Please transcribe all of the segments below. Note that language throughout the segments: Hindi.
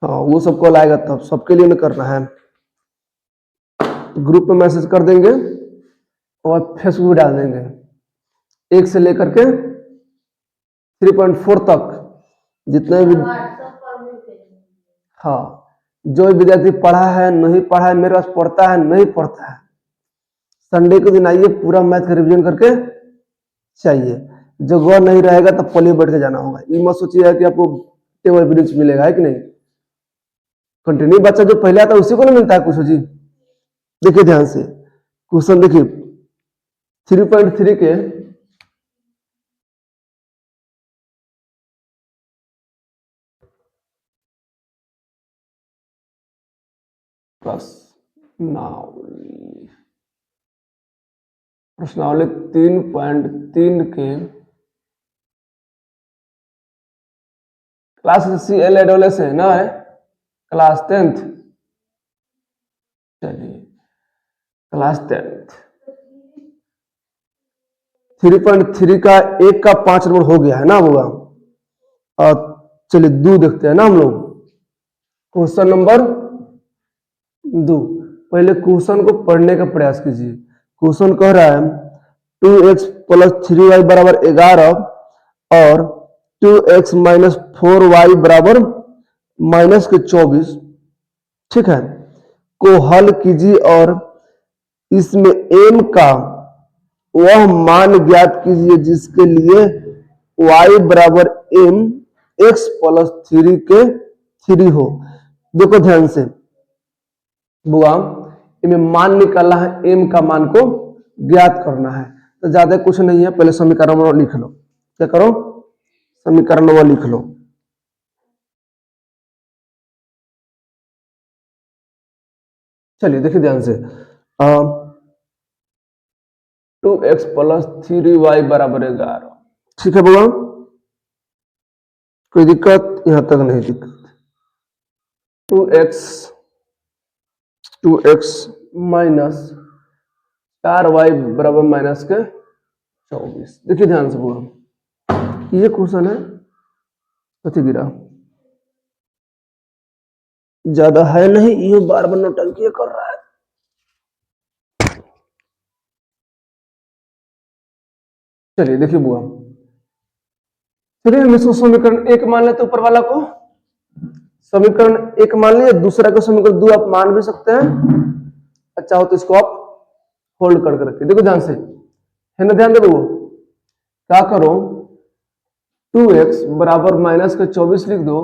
हाँ वो सब कॉल आएगा तब, सबके लिए नहीं करना है। ग्रुप में मैसेज कर देंगे और फेसबुक डाल देंगे, 1 से लेकर के 3.4 तक जितने भी, हाँ जो विद्यार्थी पढ़ा है नहीं पढ़ा है, मेरे पास पढ़ता है नहीं पढ़ता है, संडे के दिन आइए, पूरा मैथ का रिवीजन करके चाहिए। जगह नहीं रहेगा तो पहले बैठ के जाना होगा। ये मत सोचिए कि आपको टेबल ब्रिज मिलेगा, है कि नहीं। कंटिन्यू बच्चा जो पहले आता है उसी को नहीं मिलता है कुछ जी। देखिए ध्यान से क्वेश्चन देखिए 3.3 के प्रश्नावली 3.3 के क्लास सी एल एडोलेस है ना, है क्लास 10th। चलिए क्लास 10th 3.3 का 1 का 5 नंबर हो गया है ना होगा। और चलिए 2 देखते हैं ना हम लोग। क्वेश्चन नंबर 2, पहले क्वेश्चन को पढ़ने का प्रयास कीजिए। क्वेश्चन कह रहा है 2x प्लस 3y बराबर 11 और 2x माइनस 4y बराबर माइनस के 24, ठीक है, को हल कीजिए और इसमें m का वह मान ज्ञात कीजिए जिसके लिए y बराबर m x प्लस 3 के 3 हो। देखो ध्यान से बुआ, इनमें मान निकालना है, m का मान को ज्ञात करना है, तो ज्यादा कुछ नहीं है। पहले समीकरण लिख लो। क्या करो, समीकरण वो लिख लो। चलिए देखिए ध्यान से 2x प्लस 3y बराबर 11, ठीक है बुआ, कोई दिक्कत यहां तक नहीं दिक्कत। 2x माइनस 4y बराबर माइनस के 24। देखिए ध्यान से बुआ, ये क्वेश्चन है कथी गिरा, ज्यादा है नहीं, ये बार बार नौटंकी कर रहा है। चलिए देखिए बुआ, चलिए हम इसको समीकरण 1 मान लेते ऊपर वाला को, समीकरण 1 मान लिया, दूसरा का समीकरण 2 आप मान भी सकते हैं। अच्छा हो तो इसको आप होल्ड करके रखिए। देखो ध्यान से, है ना, ध्यान दे वो क्या करो, 2x बराबर माइनस के 24 लिख दो,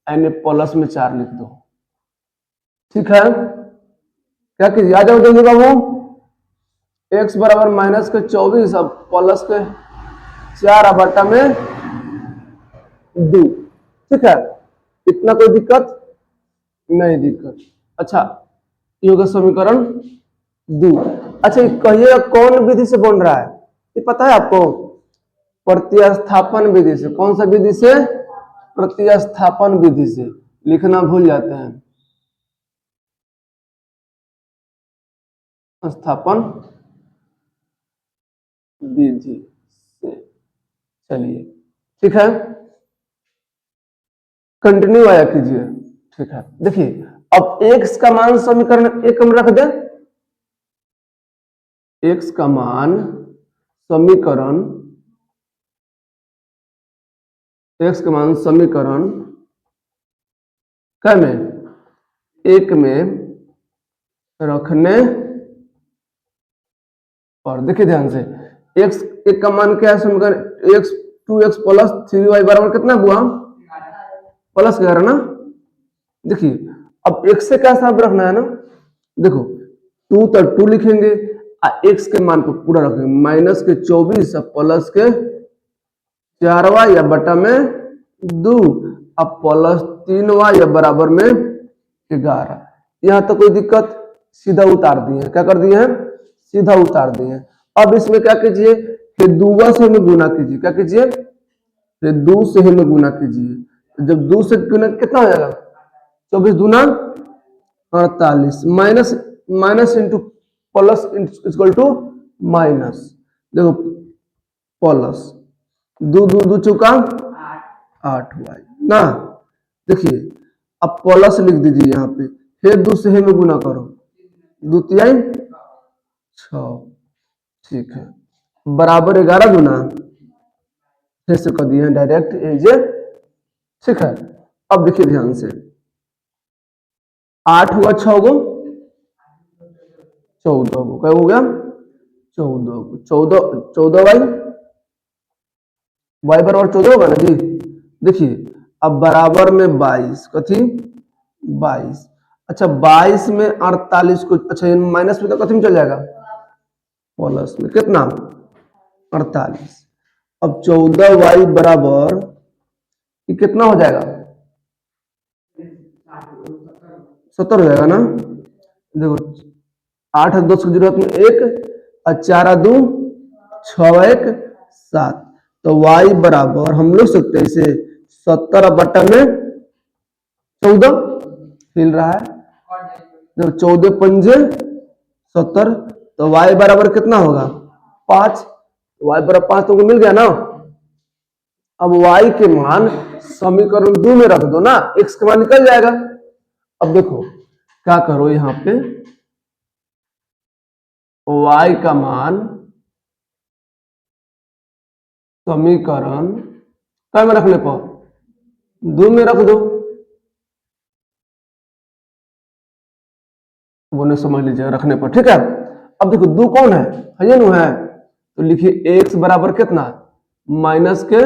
एन प्लस में 4 लिख दो, ठीक है। क्या कीजिए, आ जाओ जल्दी बाबू, x बराबर माइनस के 24 अब प्लस के 4 बटा में 2, ठीक है, इतना कोई दिक्कत नहीं दिक्कत। अच्छा ये होगा समीकरण 2। अच्छा ये कहिएगा कौन विधि से बन रहा है, ये पता है आपको, प्रतिस्थापन विधि से। कौन सा विधि से, प्रतिस्थापन विधि से, लिखना भूल जाते हैं, स्थापन विधि से। चलिए ठीक है, कंटिन्यू आया कीजिए, ठीक है। देखिए अब x का मान समीकरण 1 में रख दे, x का मान समीकरण, x का मान समीकरण क्या में, 1 में रखने और देखिए ध्यान से x 1 का मान क्या है, समीकरण x 2x प्लस 3y बराबर कितना हुआ, प्लस 11 ना। देखिए अब x से क्या साफ रखना है ना, देखो 2 तो 2 लिखेंगे, x के मान को पूरा रखेंगे, माइनस के 24 प्लस के 4 या बटा में 2, अब प्लस 3 या बराबर में 11। यहां तक कोई दिक्कत, सीधा उतार दिए, क्या कर दिए हैं, सीधा उतार दिए। अब इसमें क्या कीजिए, फिर 2 से हमें गुना कीजिए, क्या कीजिए, फिर 2 से हमें गुना कीजिए। जब 2 से गुना कितना हो जाएगा, 24 दूना 48, minus minus into plus equal to minus, देखो प्लस 2 2 2 चौका 8 हुआ ना। देखिए अब प्लस लिख दीजिए यहाँ पे, फिर 2 से में गुना करो, 2 तिहाई 6, ठीक है, बराबर 11 गुना, फिर से कर दिए डायरेक्ट एजे, ठीक है। अब देखिए ध्यान से, 8 हुआ 6 गो 14 गो, क्या हो गया 14 गो, 14 वाई बराबर 14 होगा ना जी। देखिए अब बराबर में 22, कथी 22, अच्छा 22 में 48 को, अच्छा माइनस में तो कथी में चल जाएगा, प्लस में, कितना 48। अब 14y बराबर ये कितना हो जाएगा, 70 हो जाएगा ना। देखो 8 और 2 की जरूरत में 1 और 4 2 6 1 7, तो y बराबर हम लिख सकते हैं इसे 70 बटा में 14 हिल रहा है, जब 14 पंजे 70, तो y बराबर कितना होगा 5, y बराबर 5 तुमको मिल गया ना। अब y के मान समीकरण 2 में रख दो ना, x के मान निकल जाएगा। अब देखो क्या करो, यहां पे y का मान समीकरण क्या में रखने पर 2 में रख दो, वो नहीं समझ लीजिए रखने पर, ठीक है। अब देखो 2 कौन है, हजन है, तो लिखिए x बराबर कितना माइनस के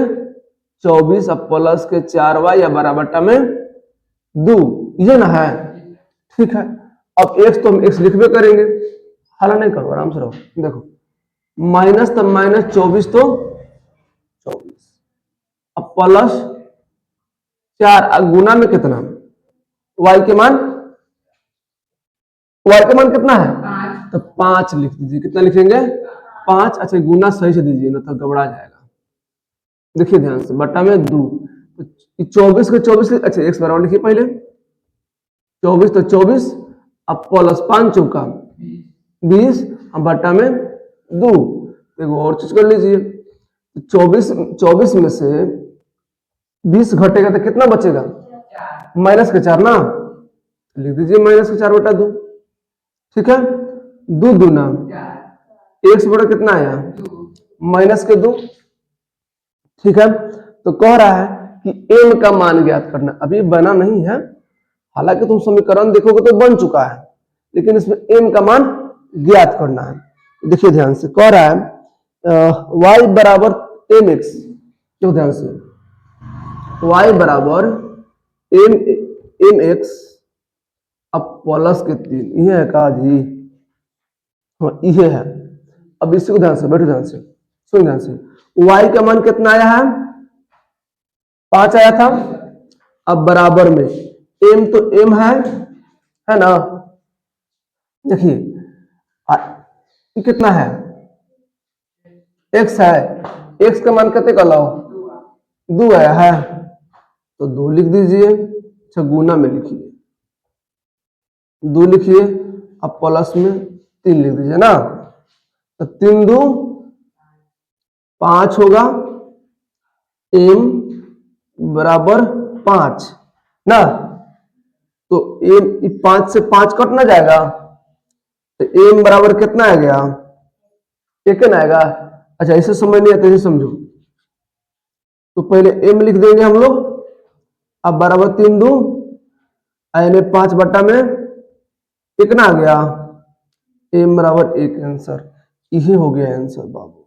24 अब प्लस के 4y या बराबर में 2, ये ना है, ठीक है। अब x तो हम x लिखबे करेंगे, हला नहीं करो, आराम से रहो। देखो माइनस तो माइनस 24 तो 24, अब प्लस 4 गुना में कितना, y के मान कितना है, तो 5 लिख दीजिए, कितना लिखेंगे 5, अच्छा गुना सही से दीजिए ना तो गड़बड़ा जाएगा। देखिए ध्यान से, बट्टा में 2, 24 के 24, अच्छा x बराबर लिखिए पहले 24 तो 24, अब प्लस 5 चौका 20, अब बट्टा में 2, एक और चीज कर लीजिए, 24 में से 20 घटेगा तो कितना बचेगा, माइनस के 4 ना, लिख दीजिए माइनस के 4 बटा 2, ठीक है। 2 दूना x बड़ा कितना आया माइनस के 2, ठीक है। तो कह रहा है कि m का मान ज्ञात करना, अभी बना नहीं है, हालांकि तुम समीकरण देखोगे तो बन चुका है, लेकिन इसमें m का मान ज्ञात करना है। देखिए ध्यान से, कह रहा है y बराबर mx, देखो ध्यान से, y बराबर mx अब प्लस के 3, ये है का जी, हाँ ये है। अब इसी को ध्यान से बैठो, ध्यान से सुन, ध्यान से, y का मान कितना आया है 5 आया था, अब बराबर में m तो m है ना, देखिए कितना है x है, x का मान कितने का लाओ 2 आया है, तो 2 लिख दीजिए, अच्छा गुना में लिखिए 2 लिखिए, अब प्लस में 3 लिख दीजिए ना, तो 3 2 5 होगा, m बराबर 5 ना, तो m 5 से 5 कट ना जाएगा, तो m बराबर कितना आ गया, एक ना आएगा। अच्छा इसे समझ नहीं आता, इसे समझो, तो पहले m लिख देंगे हम लोग, अब बराबर 3 2 यानी 5 बटा में कितना आ गया, m बराबर 1, आंसर यही हो गया आंसर बाबू।